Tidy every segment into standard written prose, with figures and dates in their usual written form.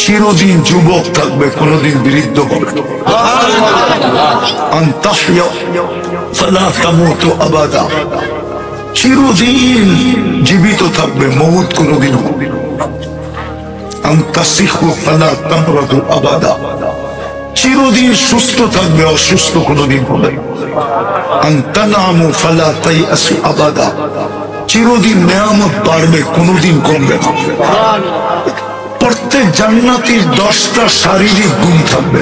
চিরদিন যুবক থাকবে, কোনদিন বৃদ্ধ হবে। চিরদিন জীবিত থাকবে, মউত কোনদিন হবে না। চিরদিন সুস্থ থাকবে, অসুস্থ কোনদিন হবে না। চিরদিন নেয়ামত বাড়বে, কোনদিন কমবে না। প্রত্যেক জান্নাতীর 10টা শারীরিক গুণ থাকবে।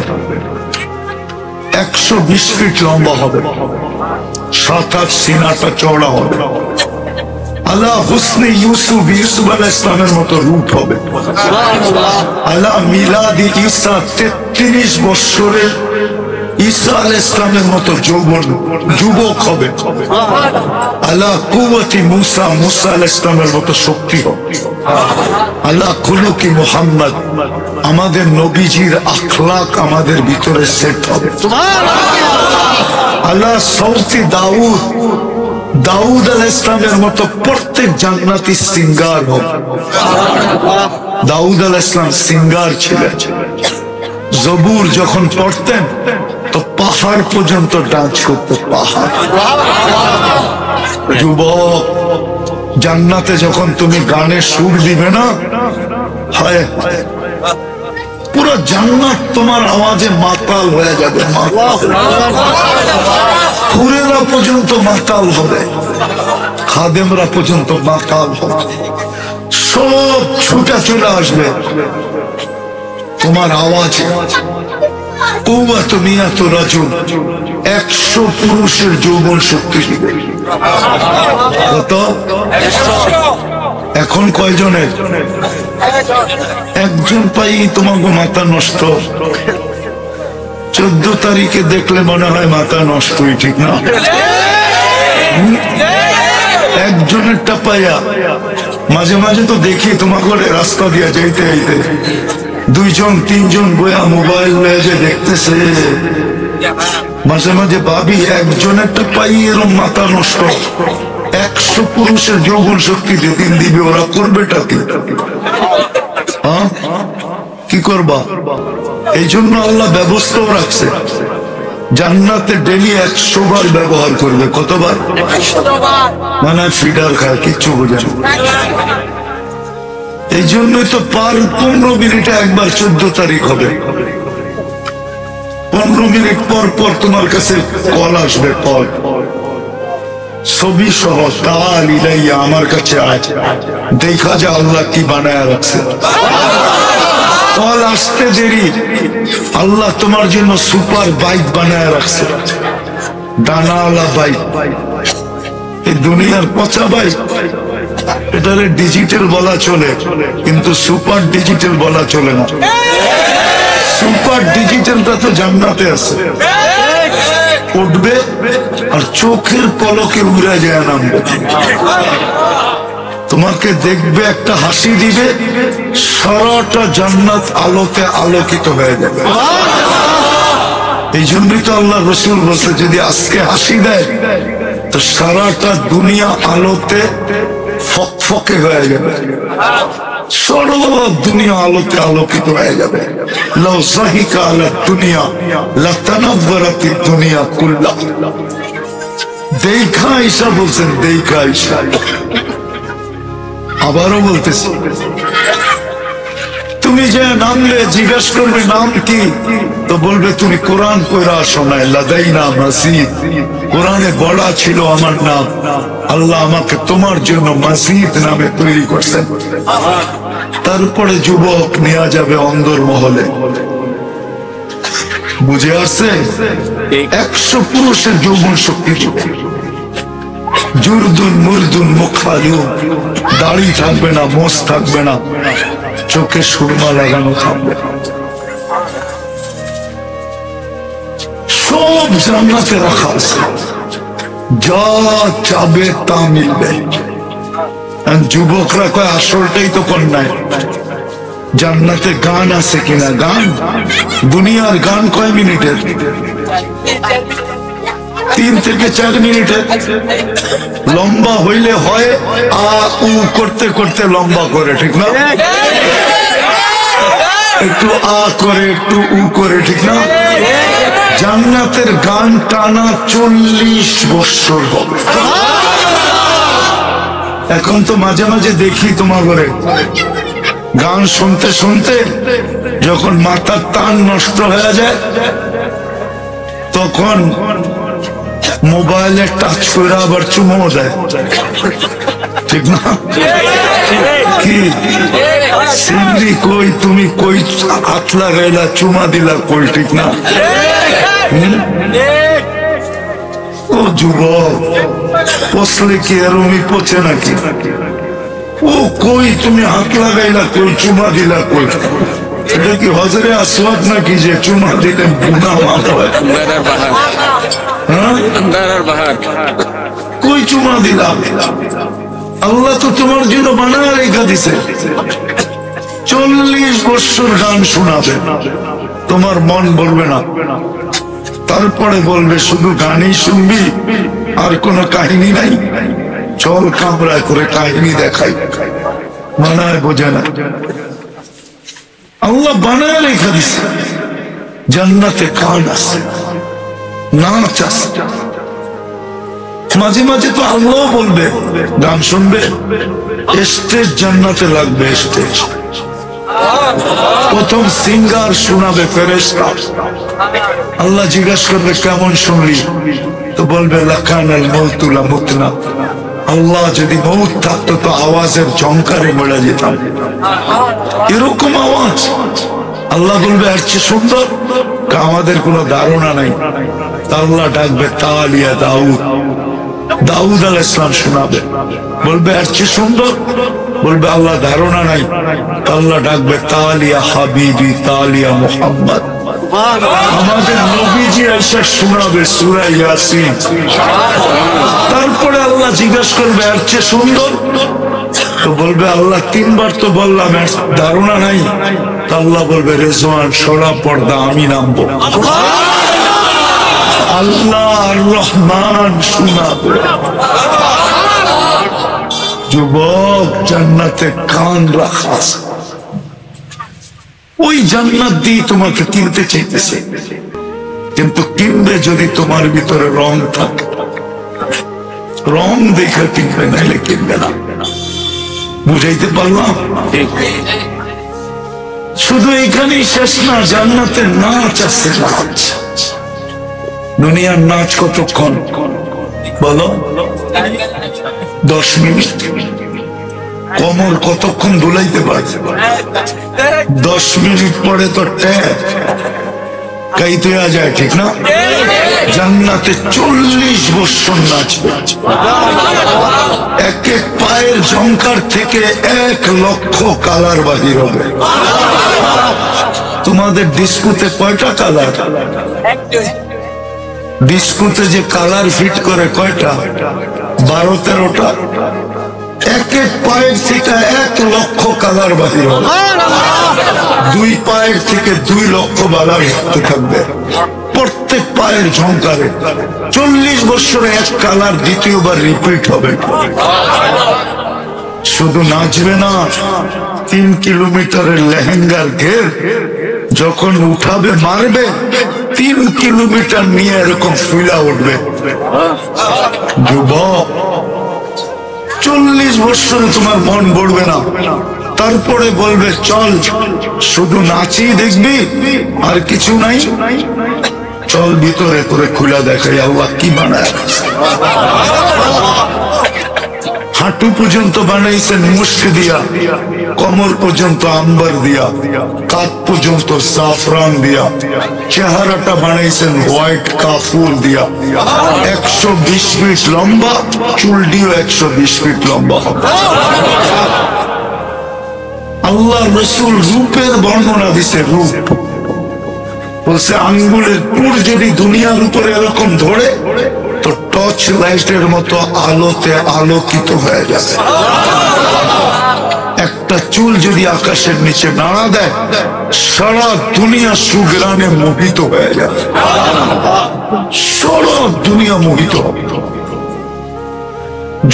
120 ফিট লম্বা হবে, 7-8 সিনাটা চওড়া হবে। আলা হুসনে ইউসুফ, ইউসুফ আলাইহিস সালামের মতো রূপ হবে। আলা মিলাদি ঈসা, 33 বছরের ঈসা আলাইহিস সালামের মতো যুবক হবে। আলা কুওয়াতি মুসা, মুসা আলাইহিস সালামের মতো শক্তি হবে। আলা খুলুকি মুহাম্মদ, আমাদের নবীজির আখলাক আমাদের ভিতরে সেট হবে। আলা সৌতি দাউদ, দাউদ আলাইহিস সালামের মতো প্রত্যেক জান্নাতি সিঙ্গার হবে। দাউদ আলাইহিস সালাম সিঙ্গার ছিলেন। জবুর যখন পড়তেন তো পাহাড় পর্যন্ত ডান্স করতে, পাহাড়। যুবক, জান্নাতে যখন তুমি গানের সুর দিবে না, হায় পুরো জান্নাত তোমার আওয়াজে মাতাল হয়ে যাবে। হুরেরা পর্যন্ত মাতাল হবে, খাদেমরা পর্যন্ত মাতাল হবে, সব ছুটা চলে আসবে তোমার আওয়াজে। কুওয়াত মিয়াত রাজুল, 100 পুরুষের যৌবন শক্তি দিবে। কত? এখন কয়জনের? একজন পাই তোমাকে মাথা নষ্ট। 14 তারিখে দেখলে মনে হয় মাথা নষ্টই, ঠিক না? একজনেরটা পাইয়া মাঝে মাঝে তো দেখি তোমাকে রাস্তা দিয়া যাইতে যাইতে 2-3 বইয়া মোবাইল নিয়ে যে দেখতেছে, মাঝে মাঝে ভাবি একজনেরটা পাই এরম মাথা নষ্ট। 100 পুরুষের যৌবন শক্তি যেদিন দিবে ওরা করবেটা কি? কি করবা? এই জন্য আল্লাহ ব্যবস্থাও রাখছে, জান্নাতে ডেলি 100 বার ব্যবহার করবে। কতবার? মানে ফিডার খায়, কিচ্ছু বোঝে না। এই জন্যই তো পার 15 মিনিটে একবার 14 তারিখ হবে। 15 মিনিট পর পর তোমার কাছে কল আসবে, কল ছবি সহ, তাল ইলাইয়া, আমার কাছে আজ দেখা যা আল্লাহ কি বানায় রাখছে। কল আসতে দেরি, আল্লাহ তোমার জন্য সুপার বাইক বানায় রাখছে, ডানাওয়ালা বাইক। এই দুনিয়ার পচা বাইক, এটারে ডিজিটাল বলা চলে, কিন্তু সুপার ডিজিটাল বলা চলে না। সুপার ডিজিটালটা তো জান্নাতে আছে, উঠবে আর চোখের পলকে উড়ে যায়, নামবে, তোমাকে দেখবে, একটা হাসি দিবে, সারাটা জান্নাত আলোতে আলোকিত হয়ে যাবে। এই জন্যই তো আল্লাহ রসুল বলছে, যদি আজকে হাসি দেয় তো সারাটা দুনিয়া আলোতে ফকফকে হয়ে যাবে, সারা দুনিয়া আলোতে আলোকিত হয়ে যাবে। লাউ যাহিকা আলা দুনিয়া লাতানাওয়ারাতিদ দুনিয়া কুল্লাহ। দেখা ঈসা বলছেন, দেখা ঈসা। আবারও বলতেছি, তুমি যে নামলে জিজ্ঞেস করবে নাম কি, তো বলবে তুমি কোরআন পড়া শোনায়, লাদাইনা মাজিদ, কোরআনে বলা ছিল আমার নাম, আল্লাহ আমাকে তোমার জন্য মাজিদ নামে তৈরি করছেন। তারপরে যুবক নেওয়া যাবে অন্দর মহলে, বুঝে আসছে? 100 পুরুষের যৌবন শক্তি দিবে। জুরদুন মুরদুন মুখালুন, দাড়ি থাকবে না, মোষ থাকবে না, চোখে সুরমা লাগানো থাকবে, সব জান্নাতে রাখা আছে, যা চাবে তা মিলবে। যুবকরা কয় আসলটাই তো কন্যায়, জান্নাতে গান আছে কিনা? গান, দুনিয়ার গান কয় মিনিটের? 3 থেকে 4 মিনিটের। লম্বা হইলে হয় আ উ করতে করতে লম্বা করে, ঠিক না? একটু আ করে একটু উ করে, ঠিক না? জান্নাতের গান টানা 40 বছর হবে। এখন তো মাঝে মাঝে দেখি তোমার ঘরে গান শুনতে শুনতে যখন মাথার টান নষ্ট হয়ে যায় তখন মোবাইলে টাচ করে আবার চুমো দেয়, ঠিক না? কি সিংড়ি কই, তুমি কই হাত লাগাইলা চুমা দিলা কই, ঠিক না? ও যুবক, পচলে কি এরমি পচে নাকি? ও কই তুমি হাত লাগাইলা কই, চুমা দিলা কই? এটা কি হজরে আসওয়াদ নাকি যে চুমা দিলে গুনাহ মাফ হয়? কই চুমা দিলাম? আল্লাহ তো তোমার জন্য বানায় রেখা দিছে। 40 বছর গান শোনাবে, তোমার মন বলবে না। তারপরে বলবে শুধু গানই শুনবি আর কোনো কাহিনী নাই, চল কামরায় করে কাহিনী দেখাই। বানায় বোঝে না। আল্লাহ বানায় রেখা দিছে। জান্নাতে গান আছে, নাচ আছে। মাঝে মাঝে তো আল্লাহ বলবে গান শুনবে, স্টেজ জান্নাতে লাগবে। স্টেজ প্রথম সিঙ্গার শোনাবে ফেরেশতা। আল্লাহ জিজ্ঞাসা করবে কেমন শুনলি? তো বলবে লাকানাল মাউতু লা মুতনা। আল্লাহ যদি মৌত থাকতো তো আওয়াজের ঝংকারে মরে যেতাম। এরকম আওয়াজ। আল্লাহ বলবে আর চেয়ে সুন্দর? আমাদের কোনো ধারণা নাই। আল্লাহ ডাকবে তালিয়া দাউদ। দাউদ আলাইহিস সালাম শোনাবে, বলবে আর চেয়ে সুন্দর? বলবে আল্লাহ ধারণা নাই। আল্লাহ ডাকবে তালিয়া হাবিবি তালিয়া মুহাম্মদ। আমাদের নবীজি এসে শোনাবে সূরা ইয়াসিন। তারপরে আল্লাহ জিজ্ঞাসা করবে আর চেয়ে সুন্দর? তো বলবে আল্লাহ 3 বার তো বললাম, ধারণা নাই। আল্লাহ বলবে রেজওয়ান সরা পর্দা আমি নামবো। আল্লাহ আর রহমান শোনাবে। যুবক, জান্নাতে কান রাখা আছে। ওই জান্নাত দিয়ে তোমাকে কিনতে চাইতেছে, কিন্তু কিনবে যদি তোমার ভিতরে রং থাকে। রং দেখে কিনবে, নাইলে কিনবে না। বুঝাইতে পারলাম? শুধু এখানেই শেষ না, জান্নাতে নাচ আছে। নাচ, দুনিয়ার নাচ কতক্ষণ বলো? 10 মিনিট। কোমর কতক্ষণ দুলাইতে পারছে? 10 মিনিট পরে তো ট্যাপ কাইতে যায়, ঠিক না? জান্নাতে 40 বছর নাচবে। এক এক পায়ের ঝংকার থেকে 1 লক্ষ কালার বাহির হবে। তোমাদের ডিস্কোতে কয়টা কালার? ডিস্কোতে যে কালার ফিট করে কয়টা? 12-13টা। এক এক পায়ের থেকে 1 লক্ষ কালার বাহির হবে। 2 পায়ের থেকে 2 লক্ষ কালার হতে থাকবে প্রত্যেক পায়ের ঝংকারে। 40 বছরে 1 কালার দ্বিতীয়বার রিপিট হবে। শুধু নাচবে না, 3 কিলোমিটারের লেহেঙ্গার ঘের যখন উঠাবে মারবে, 3 কিলোমিটার নিয়ে এরকম ফুলা উঠবে। যুবক, 40 বছরে তোমার মন ভরবে না। তারপরে বলবে চল শুধু নাচি দেখবি আর কিছু নাই, চল ভিতরে করে খুলে দেখাই আল্লাহ কি বানায়। হাঁটু পর্যন্ত বানাইছেন মুস্ক দিয়া, কোমর পর্যন্ত আম্বার দিয়া, কাঁধ পর্যন্ত সাফরান দিয়া, চেহারাটা বানাইছেন হোয়াইট কাফুর দিয়া। 120 ফিট লম্বা, চুলটিও 120 ফিট লম্বা হবে। আল্লাহ রসুল রূপের বর্ণনা দিছে। রূপ বলছে আঙ্গুলের পুর যদি দুনিয়ার উপরে এরকম ধরে তো টর্চ লাইটের মতো আলোতে আলোকিত হয়ে যাবে। একটা চুল যদি আকাশের নিচে নাড়া দেয়, সারা দুনিয়া সুগ্রানে মোহিত হয়ে যাবে। সারা দুনিয়া মোহিত হবে।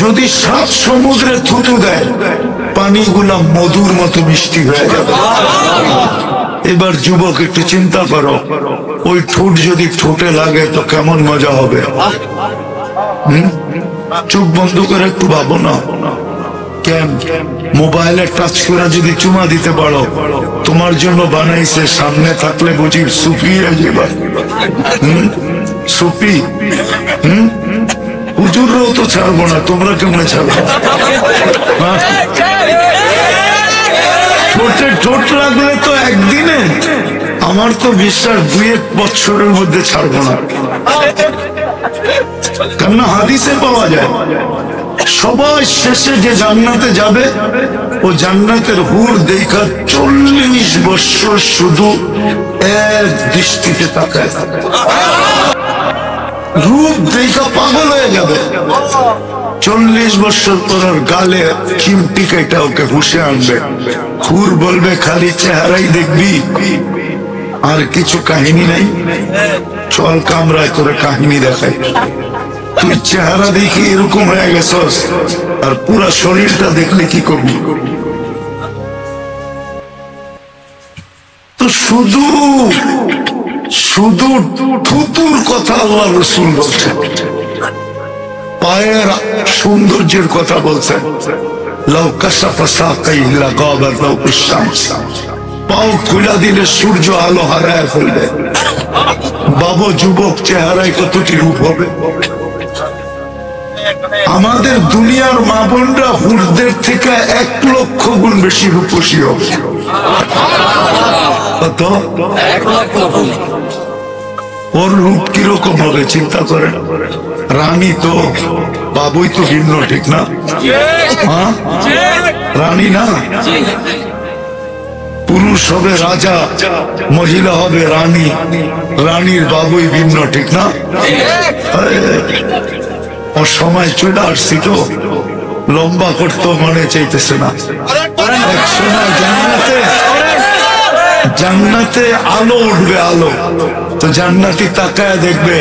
যদি 7 সমুদ্রে থুতু দেয়, পানিগুলা মধুর মতো মিষ্টি হয়ে যাবে। এবার যুবক একটু চিন্তা করো, ওই ঠোঁট যদি ঠোঁটে লাগে তো কেমন মজা হবে। চোখ বন্ধ করে একটু ভাবো না, কেন মোবাইলে টাচ করে যদি চুমা দিতে পারো, তোমার জন্য বানাইছে, সামনে থাকলে বুঝি সুফি যাবা। সুফি হুজুররাও তো ছাড়বো না, তোমরা কেমনে ছাড়বো? ঠোঁটে ঠোঁট লাগলে তো একদিনে, আমার তো বিশ্বাস 2-1 বছরের মধ্যে ছাড়বো না। কেননা হাদিসে পাওয়া যায় সবাই শেষে যে জান্নাতে যাবে, ও জান্নাতের হুর দেখা 40 বছর শুধু এক দৃষ্টিতে তাকায় থাকে, রূপ দেখা পাগল হয়ে যাবে। 40 বছর পর গালে চিমটি কেটে ওকে হুশে আনবে, হুর বলবে খালি চেহারাই দেখবি, আর কিছু কাহিনী নাই, চল কামরায় করে কাহিনী দেখাই। তুই চেহারা দেখি এরকম হয়ে গেছস, আর পুরা শরীরটা দেখলে কি করবি? তো শুধু শুধু থুতুর কথা আল্লাহ রাসূল বলছেন, পায়ের সৌন্দর্যের কথা বলছেন। লাউ কাশাফা সাকাইহি লাগাবাত লাউকুশ শামস, পাও খুলে দিলে সূর্য আলো হারায় ফেলবে। বাবু যুবক চেহারায় কতটি রূপ হবে। আমাদের দুনিয়ার মা বোনরা হুরদের থেকে 1 লক্ষ গুণ বেশি রূপসী হবে। কত? 1 লক্ষ গুণ। ওর রূপ কিরকম হবে চিন্তা করেন। রানী তো বাবুই তো ভিন্ন, ঠিক না? হ্যাঁ, রানী না, পুরুষ হবে রাজা, মহিলা হবে রানী, রানীর বাবুই ভিন্ন, ঠিক না? ও সময় চলে আসছি তো, লম্বা করতেও মনে চাইতেছে না। এক সময় জান্নাতে আলো উঠবে, আলো তো জান্নাতি তাকায় দেখবে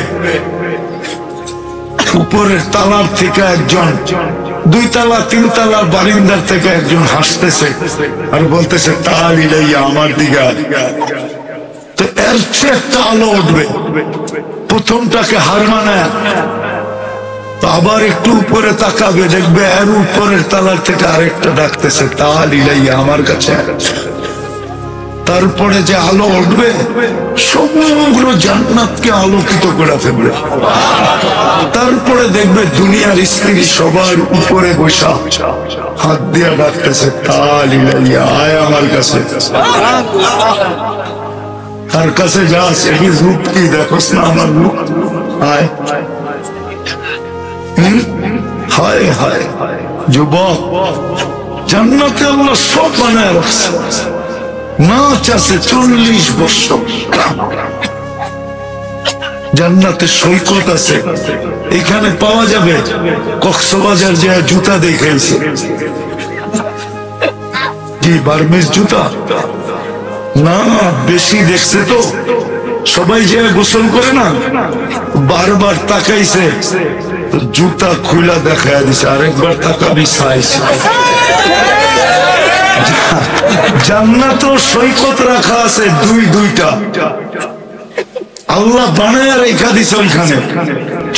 উপরের তালার থেকে একজন, 2 তালা 3 তালা বারিন্দার থেকে একজন হাসতেছে আর বলতেছে তালি লাইয়া আমার দিকে। তো এর চেয়ে একটা আলো উঠবে, প্রথমটাকে হার মানায়, তো আবার একটু উপরে তাকাবে, দেখবে এর উপরের তালার থেকে আরেকটা ডাকতেছে তালি লাইয়া আমার কাছে। তারপরে যে আলো উঠবে সমগ্র জান্নাতকে আলোকিত করে ফেলবে। তারপরে দেখবে দুনিয়ার স্ত্রী সবার উপরে বসা হাত দিয়ে ডাকতেছে তালি লাইয়া আয় আমার কাছে। তার কাছে যাস, এই রূপ কি দেখোস না আমার রূপ, আয়। হায় হায় যুবক, জান্নাতে আল্লাহ সব বানায় রাখছে। নাচ আছে 40 বছর, জান্নাতে সৈকত আছে, এখানে পাওয়া যাবে। কক্সবাজার যে জুতা দেখাইছে, কি বার্মিজ জুতা না, বেশি দেখছে তো সবাই যে গোসল করে না, বারবার তাকাইছে, জুতা খুলা দেখায় দিছে, আরেকবার তাকাবি চাইছে। জান্নাত সৈকত রাখা আছে 2-2টা, আল্লাহ বানায় রেখা দিছে ওইখানে।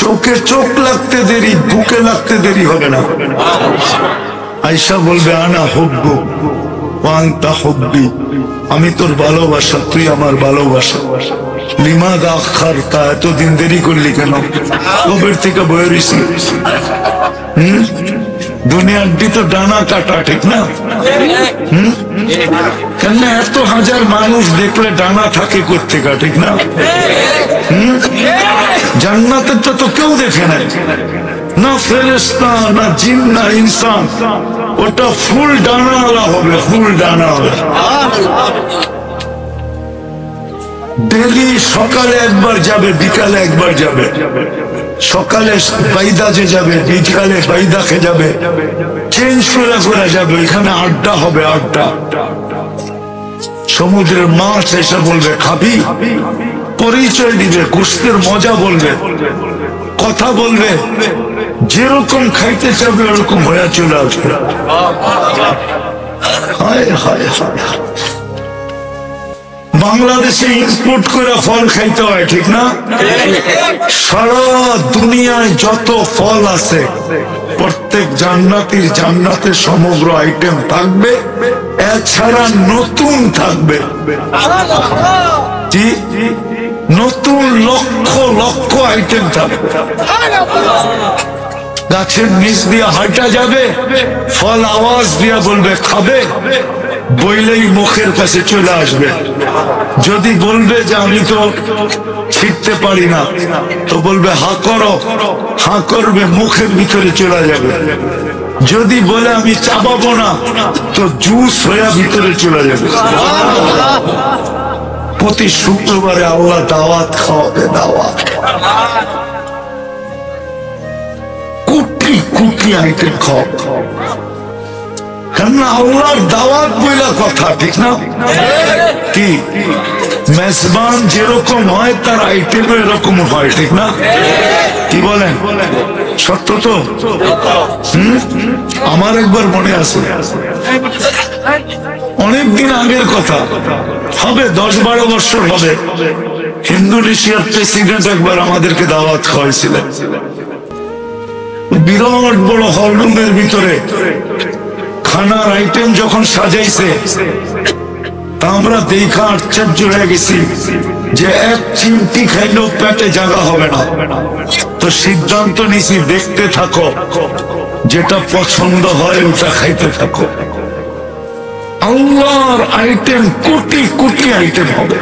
চোখে চোখ লাগতে দেরি, বুকে লাগতে দেরি হবে না। আয়েশা বলবে আনা হুব্বু ওয়া আনতা হুব্বি, আমি তোর ভালোবাসা, তুই আমার ভালোবাসা। লিমাযা আখারতা, এতদিন দেরি করলি কেন? কবের থেকে বয়ে রইছি। দুনিয়ার তো ডানা কাটা, ঠিক না? কেন এত হাজার মানুষ দেখলে ডানা থাকে কোত্থেকে, ঠিক না? জান্নাতের তো কেউ দেখে নাই, না ফেরেশতা, না জিন, না ইনসান। ওটা ফুল ডানাওয়ালা হবে, ফুল ডানাওয়ালা। ডেলি সকালে একবার যাবে, বিকালে একবার যাবে। সকালে বাইদা যে যাবে, বিকালে বাইদা খেয়ে যাবে, চেঞ্জ করে করে যাবে। এখানে আড্ডা হবে, আড্ডা। সমুদ্রের মাছ এসে বলবে খাবি, পরিচয় দিবে, গোশতের মজা বলবে, কথা বলবে, যেরকম খাইতে চাবে ওরকম হয়ে চলে আসবে। হায় হায় হায়, বাংলাদেশে ইম্পোর্ট করে ফল খাইতে হয়, ঠিক না? সারা দুনিয়ায় যত ফল আছে প্রত্যেক জান্নাতে সমগ্র আইটেম থাকবে, এছাড়া নতুন থাকবে। নতুন লক্ষ লক্ষ আইটেম থাকবে। গাছের নিচ দিয়ে হাঁটা যাবে, ফল আওয়াজ দিয়া বলবে খাবে, বইলেই মুখের কাছে চলে আসবে। যদি বলবে যে আমি তো ছিটতে পারি না, তো বলবে হা করো, হা করবে, মুখের ভিতরে চলে যাবে। যদি বলে আমি চাবাবো না, তো জুস হয়ে ভিতরে চলে যাবে। প্রতি শুক্রবারে আল্লাহ দাওয়াত খাওয়াবে, দাওয়াত। কোটি কোটি আইটেম খাওয়াবে, কেননা আল্লাহর দাওয়াত বইলা কথা, ঠিক না? কি মেজবান যেরকম হয় তার আইটেম এরকম হয়, ঠিক না? কি বলেন? সত্য তো? আমার একবার মনে আছে, অনেকদিন আগের কথা, হবে 10-12 বছর হবে, ইন্দোনেশিয়ার প্রেসিডেন্ট একবার আমাদেরকে দাওয়াত খাওয়াইছিলেন। বিরাট বড় হলরুমের ভিতরে খানার আইটেম যখন সাজাইছে, তা আমরা দেখা আশ্চর্য হয়ে গেছি যে এক চিমটি খাইলেও পেটে জায়গা হবে না। তো সিদ্ধান্ত নিছি, দেখতে থাকো, যেটা পছন্দ হয় ওটা খাইতে থাকো। আল্লাহর আইটেম কোটি কোটি আইটেম হবে,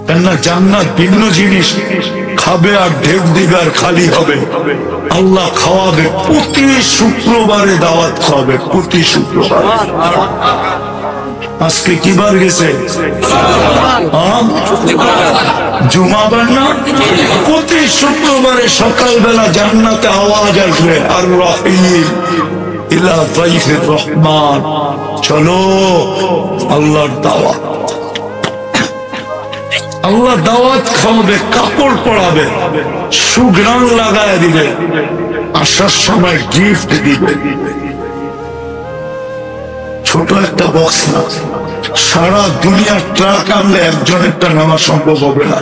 কেননা জান্নাত ভিন্ন জিনিস, খাবে আর ঢেক দিবে আর খালি হবে। আল্লাহ খাওয়াবে, প্রতি শুক্রবারে দাওয়াত খাওয়াবে, প্রতি শুক্রবার। আজকে কি বার গেছে? জুমাবার না? প্রতি শুক্রবারে সকালবেলা জান্নাতে আওয়াজ আসবে, আর রহিম ইলা যাইফির রহমান, চলো আল্লাহর দাওয়াত। আল্লাহ দাওয়াত খাওয়াবে, কাপড় পরাবে, সুঘ্রাণ লাগায় দিবে, আসার সময় গিফট দিবে। ছোট একটা বক্স না, সারা দুনিয়ার ট্রাক আনলে একজনেরটা নেওয়া সম্ভব হবে না।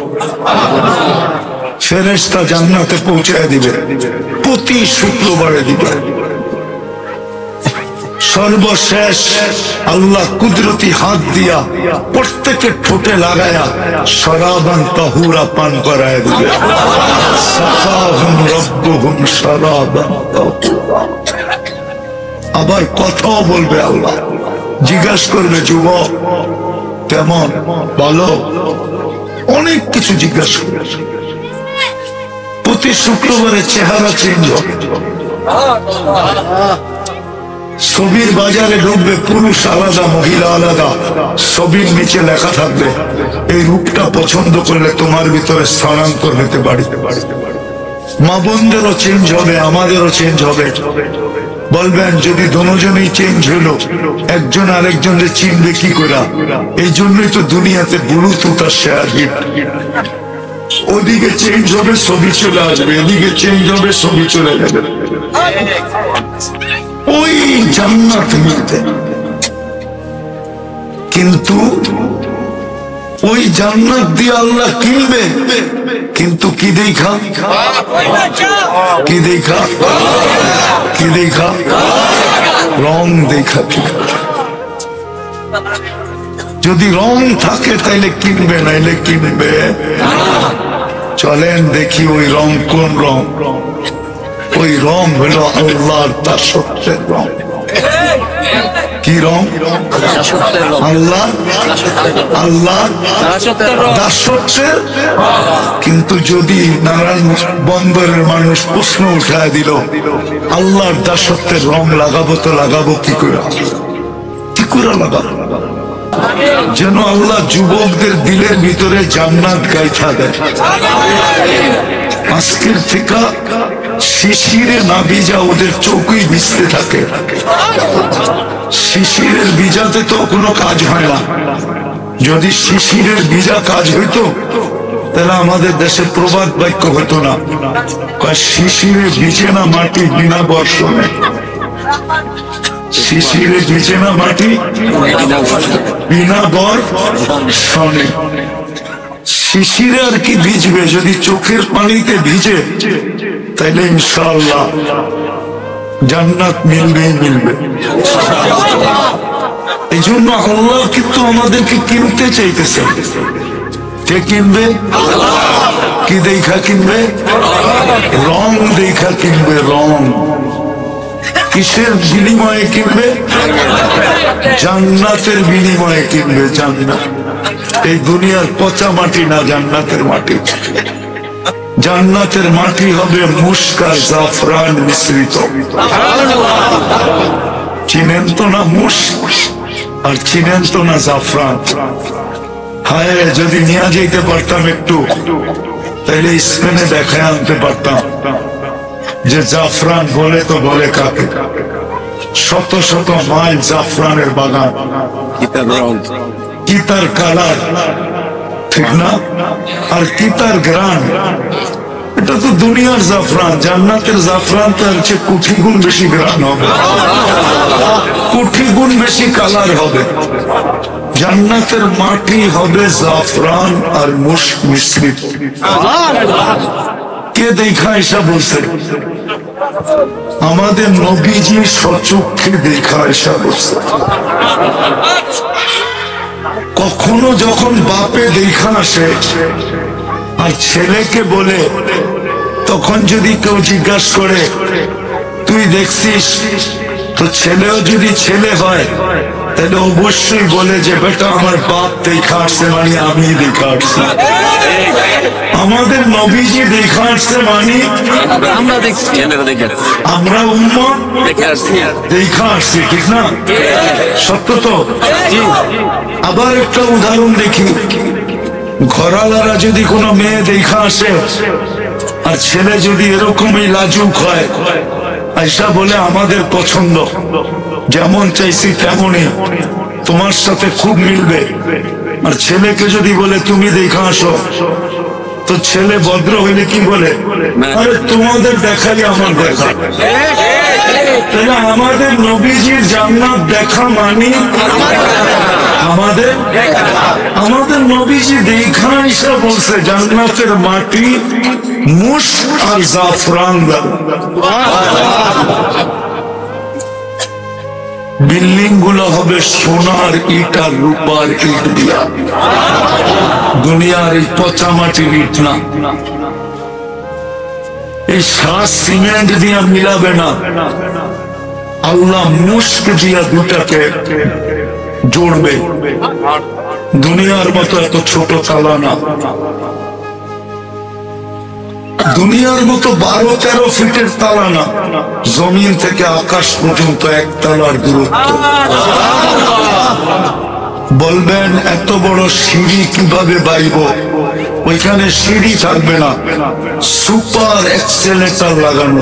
ফেরেশতা জান্নাতে পৌঁছায় দিবে, প্রতি শুক্রবারে দিবে। সর্বশেষ আল্লাহ কুদরতি হাত দিয়া প্রত্যেকের ঠোঁটে লাগায়া শরাবান তাহুরা পান করায় দিবে। সাকাহুম রাব্বুহুম শরাবান তাহুরা। আবার কথাও বলবে আল্লাহ, জিজ্ঞাসা করবে যুবক কেমন, বলো, অনেক কিছু জিজ্ঞাসা করবে। প্রতি শুক্রবারে চেহারা চেঞ্জ হবে। ছবির বাজারে ঢুকবে, পুরুষ আলাদা মহিলা আলাদা, ছবির নিচে লেখা থাকবে এই রূপটা পছন্দ করলে তোমার ভিতরে স্থানান্তর হতে পারে। মা বোনদেরও চেঞ্জ হবে, আমাদেরও চেঞ্জ হবে। বলবেন যদি দুজনেই চেঞ্জ হলো, একজন আরেকজনের চিনবে কি করে? এই জন্যই তো দুনিয়াতে ব্লুটুথ আর শেয়ার হিট। ওদিকে চেঞ্জ হবে, ছবি চলে আসবে, এদিকে চেঞ্জ হবে, ছবি চলে যাবে। ওই জান্নাত মিলতে, কিন্তু ওই জান্নাত দিয়ে আল্লাহ কিনবে, কিন্তু কি দেখা? কি দেখা? কি দেখা? রং দেখা। যদি রং থাকে তাইলে কিনবে, নাইলে কিনবে। চলেন দেখি ওই রং কোন রং। ওই রং হলো আল্লাহর দাসত্বের রং। কি রং? আল্লাহ দাসত্বের। কিন্তু যদি নারায়ণ বন্দরের মানুষ প্রশ্ন উঠায় দিল, আল্লাহর দাসত্বের রং লাগাবো তো লাগাবো কি করে? কি করে লাগাবো? যেন আল্লাহ যুবকদের দিলের ভিতরে জান্নাত গাইথা দেয়। আজকের থেকে শিশিরে না ভিজা ওদের চোখই ভিজতে থাকে। শিশিরের ভিজাতে তো কোনো কাজ হয় না। যদি শিশিরের ভিজা কাজ হইতো তাহলে আমাদের দেশে প্রবাদ বাক্য হতো না, শিশিরে ভিজে না মাটি বিনা বর্ষণে। শিশিরে ভিজে না মাটি, বিনা বর শনে। শিশিরে আর কি ভিজবে, যদি চোখের পানিতে ভিজে তাইলে ইনশাআল্লাহ জান্নাত মিলবেই মিলবে। এই জন্য আল্লাহ কিন্তু আমাদেরকে কিনতে চাইতেছে। কে কিনবে? কি দেখা কিনবে? রং দেখা কিনবে। রং কিসের বিনিময়ে কিনবে? জান্নাতের বিনিময়ে কিনবে। জান্নাত, এই দুনিয়ার পচা মাটি না, জান্নাতের মাটি। জান্নাতের মাটি হবে মুস্কা জাফরান মিশ্রিত। চিনেন তো না মুস্ক, আর চিনেন তো না জাফরান। হায়, যদি নিয়ে যেতে পারতাম একটু, তাহলে স্পেনে দেখায় আনতে পারতাম যে জাফরান বলে তো বলে কাকে। শত শত মাইল জাফরানের বাগান, কি তার কালার, ঠিক না? আর কি তার গ্রান। এটা তো দুনিয়ার জাফরান। জান্নাতের জাফরান তার চেয়ে কোটি গুণ বেশি গ্রান হবে, কোটি গুণ বেশি কালার হবে। জান্নাতের মাটি হবে জাফরান আর মুস্ক মিশ্রিত। কে দেখা এসা বলছে? আমাদের নবীজি সচক্ষে দেখা এসা বলছে। কখনো যখন বাপে দেখা আসে আর ছেলেকে বলে, তখন যদি কেউ জিজ্ঞাসা করে তুই দেখছিস, তো ছেলেও যদি ছেলে হয় তাহলে অবশ্যই বলে যে বেটা আমার বাপ দেখা আসছে, মানে আমি দেখা আসছি। আমাদের নবীজি দেখা আসছে মানে আমরা দেখছি, আমরা উম্মত দেখা আসছি, ঠিক না? সত্য তো। আবার একটা উদাহরণ দেখি, ঘরালারা যদি কোনো মেয়ে দেখা আসে আর ছেলে যদি এরকমই লাজুক হয়, আয়সা বলে আমাদের পছন্দ, যেমন চাইছি তেমনই, তোমার সাথে খুব মিলবে। আর ছেলেকে যদি বলে তুমি দেখা আসো, তো ছেলে ভদ্র হইলে কি বলে? আরে তোমাদের দেখাই আমার দেখা। তাহলে আমাদের নবীজির জান্নাত দেখা মানি আমাদের নবীজি দেখা এসে বলছে জান্নাতের মাটি মুস্ক আর জাফরান। বিল্ডিং গুলো হবে সোনার ইট আর রূপার ইট দিয়া, দুনিয়ার এই পচা মাটির ইট না। এই শ্বাস সিমেন্ট দিয়া মিলাবে না, আল্লাহ মুস্ক দিয়া দুটাকে জোড়বে। দুনিয়ার মতো এত ছোট তালা না, দুনিয়ার মতো 12-13 ফিটের তালা না, জমিন থেকে আকাশ পর্যন্ত এক তালার দূরত্ব। বলবেন এত বড় সিঁড়ি কিভাবে বাইব? ওইখানে সিঁড়ি থাকবে না, সুপার এক্সেলেটর লাগানো,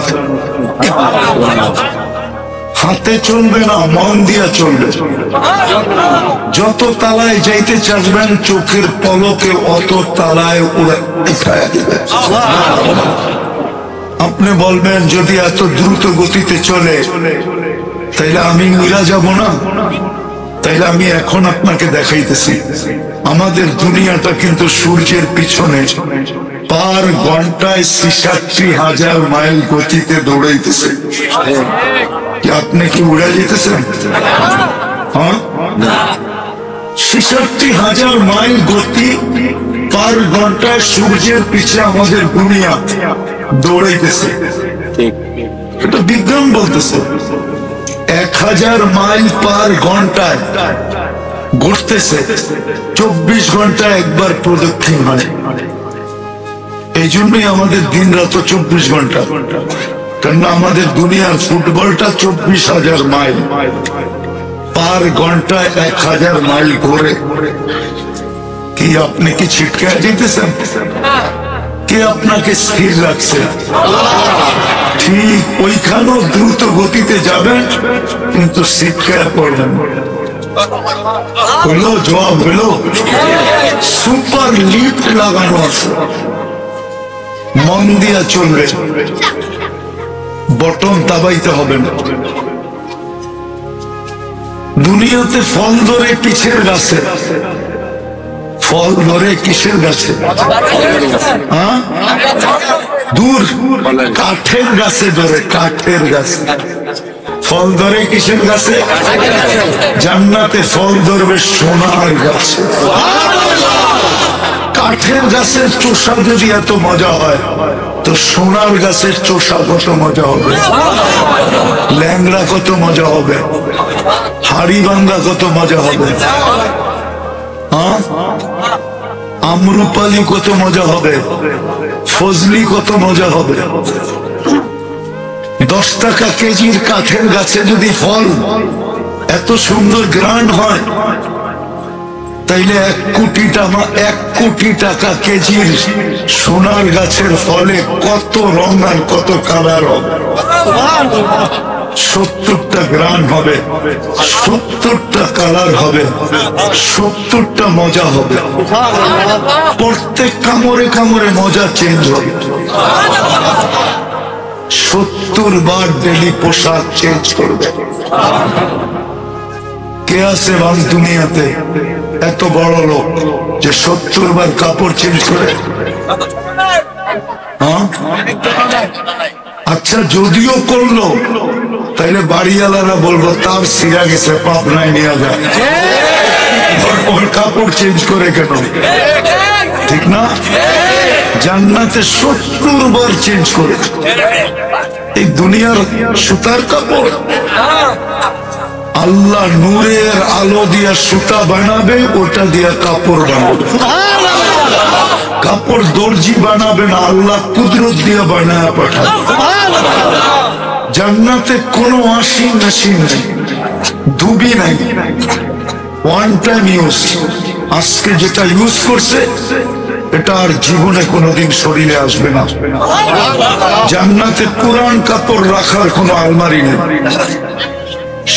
হাতে চলবে না, মন দিয়া চলবে। যত তালায় যাইতে চাইবেন চোখের পলকে অত তালায় উঠায় দিবে। আপনি বলবেন যদি এত দ্রুত গতিতে চলে তাইলে আমি মিলা যাব না? তাইলে আমি এখন আপনাকে দেখাইতেছি, আমাদের দুনিয়াটা কিন্তু সূর্যের পিছনে পার ঘন্টায় 66,000 মাইল গতিতে দৌড়াইতেছে। আপনি কি উড়ে যেতেছেন? হ্যাঁ, 66,000 মাইল গতি পার ঘন্টায় সূর্যের পিছে আমাদের দুনিয়া দৌড়াইতেছে। এটা বিজ্ঞান বলতেছে। 1000 মাইল পার ঘন্টায় ঘুরতেছে, 24 ঘন্টায় একবার প্রদক্ষিণ হয়। এই জন্যই আমাদের দিন রাত 24 ঘন্টা, কারণ আমাদের দুনিয়ার ফুটবলটা 24,000 মাইল পার ঘন্টায় 1000 মাইল ঘোরে। কি আপনি কি ছিটকে যেতেছেন? কে আপনাকে স্থির রাখছে? ঠিক ওইখানেও দ্রুত গতিতে যাবেন, কিন্তু ছিটকে পড়বেন। হইলো জবাব হইলো, সুপার লিফট লাগানো আছে, মন দিয়া চলবে, বটন দাবাইতে হবে না। দুনিয়াতে ফল ধরে কিসের গাছে? ফল ধরে কিসের গাছে? হ্যাঁ, দূর, কাঠের গাছে ধরে, কাঠের গাছে। ফল ধরে কিসের গাছে? জান্নাতে ফল ধরবে সোনার গাছে। কাঠের গাছের চোষা যদি এত মজা হয়, তো সোনার গাছের চোষা কত মজা হবে, ল্যাংড়া কত মজা হবে, হাড়ি ভাঙ্গা কত মজা হবে, আমরুপালি কত মজা হবে, ফজলি কত মজা হবে। 10 টাকা কেজির কাঠের গাছে যদি ফল এত সুন্দর গ্রান্ড হয়, তাইলে 1 কোটি টাকা কেজির সোনার গাছের ফলে কত রং আর কত কালার হবে। 70টা গ্রান হবে, 70টা কালার হবে, 70টা মজা হবে। প্রত্যেক কামড়ে কামড়ে মজা চেঞ্জ হবে। 70 বার ডেলি পোশাক চেঞ্জ করবে। কে আছে বাস দুনিয়াতে এত বড় লোক যে 70 বার কাপড় চেঞ্জ করে? আচ্ছা, যদিও করলো, তাইলে বাড়িওয়ালারা বলবো তার সিরা গেছে, পাবনায় নিয়ে যায়, ওর কাপড় চেঞ্জ করে কেন? ঠিক না? জান্নাতে 70 বার চেঞ্জ করে। এই দুনিয়ার সুতার কাপড় আল্লাহ নূরের আলো দিয়া সুতা বানাবে, ওটা দিয়া কাপড় বানাবে। কাপড় দর্জি বানাবে না, আল্লাহ কুদরত দিয়া বানায় পাঠাবে। জান্নাতে কোনো ওয়াশিং মেশিন নেই, ধুবি নাই, ওয়ান টাইম ইউজ। আজকে যেটা ইউজ করছে এটা আর জীবনে কোনোদিন শরীরে আসবে না। জান্নাতে পুরান কাপড় রাখার কোনো আলমারি নেই,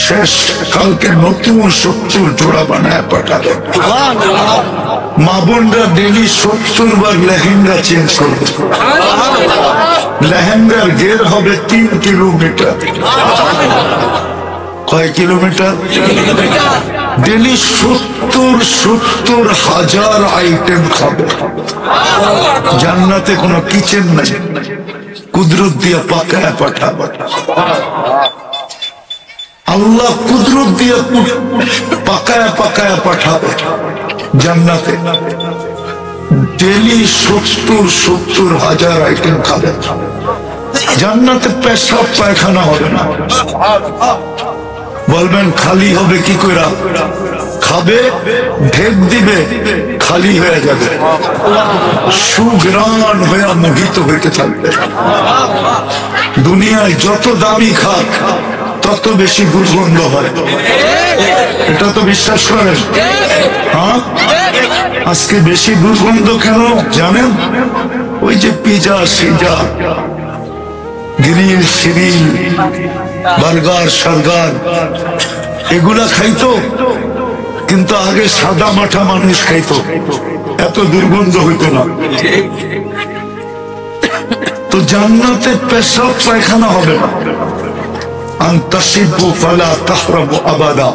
শেষ, কালকে নতুন 70 জোড়া বানায় পাঠাবে। মা বোনরা ডেলি 70 বার লেহেঙ্গা চেঞ্জ করবে। লেহেঙ্গার ঘের হবে 3 কিলোমিটার। কয় কিলোমিটার? ডেলি 70 হাজার আইটেম খাবে। জান্নাতে কোনো কিচেন নাই, কুদরত দিয়া পাকায় পাঠাবে। আল্লাহ কুদরত দিয়ে পাকায়া পাকায়া পাঠাবে জান্নাতে। ডেলি 70 হাজার আইটেম খাবে। জান্নাতে পেশাব পায়খানা হবে না। বলবেন খালি হবে কি করে? খাবে, ঢেক দিবে, খালি হয়ে যাবে, সুগ্রাণ হয়ে মোহিত হইতে থাকবে। দুনিয়ায় যত দামি খাক তত বেশি দুর্গন্ধ হয়, এটা তো বিশ্বাস করেন? হ্যাঁ, আজকে বেশি দুর্গন্ধ কেন জানেন? ওই যে পিজা, সিজা, গ্রিল, সিরিল, বার্গার, সার্গার, এগুলা খাইতো, কিন্তু আগে সাদা মাঠা মানুষ খাইতো, এত দুর্গন্ধ হইতো না। তো জান্নাতে পেশাব পায়খানা হবে না। আনতাসিবু ফালা তাহরামু আবাদা।